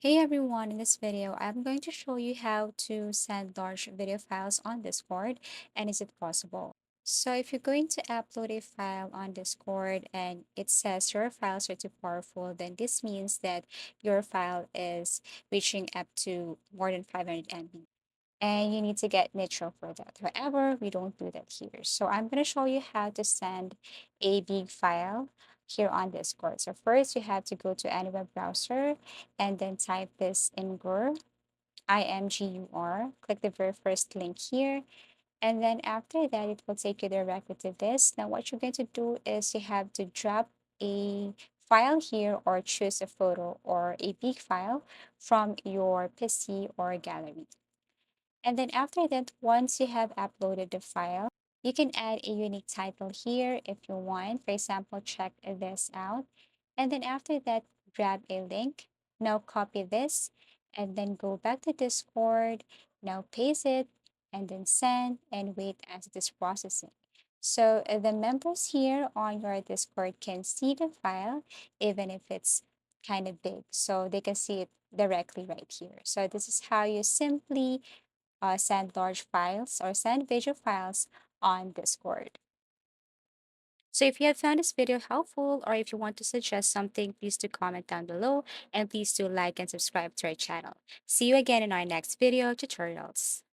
Hey everyone, in this video, I'm going to show you how to send large video files on Discord and is it possible. So if you're going to upload a file on Discord and it says your files are too powerful, then this means that your file is reaching up to more than 500 MB and you need to get neutral for that. However, we don't do that here. So I'm going to show you how to send a big file here on Discord. So first you have to go to any web browser and then type this in Gur, IMGUR. Click the very first link here. And then after that, it will take you directly to this. Now what you're going to do is you have to drop a file here or choose a photo or a big file from your PC or gallery. And then after that, once you have uploaded the file, you can add a unique title here if you want. For example, check this out. And then after that, grab a link. Now copy this and then go back to Discord. Now paste it and then send and wait as it is processing. So the members here on your Discord can see the file even if it's kind of big. So they can see it directly right here. So this is how you simply send large files or send video files on Discord. So if you have found this video helpful or if you want to suggest something, please do comment down below and please do like and subscribe to our channel. See you again in our next video tutorials.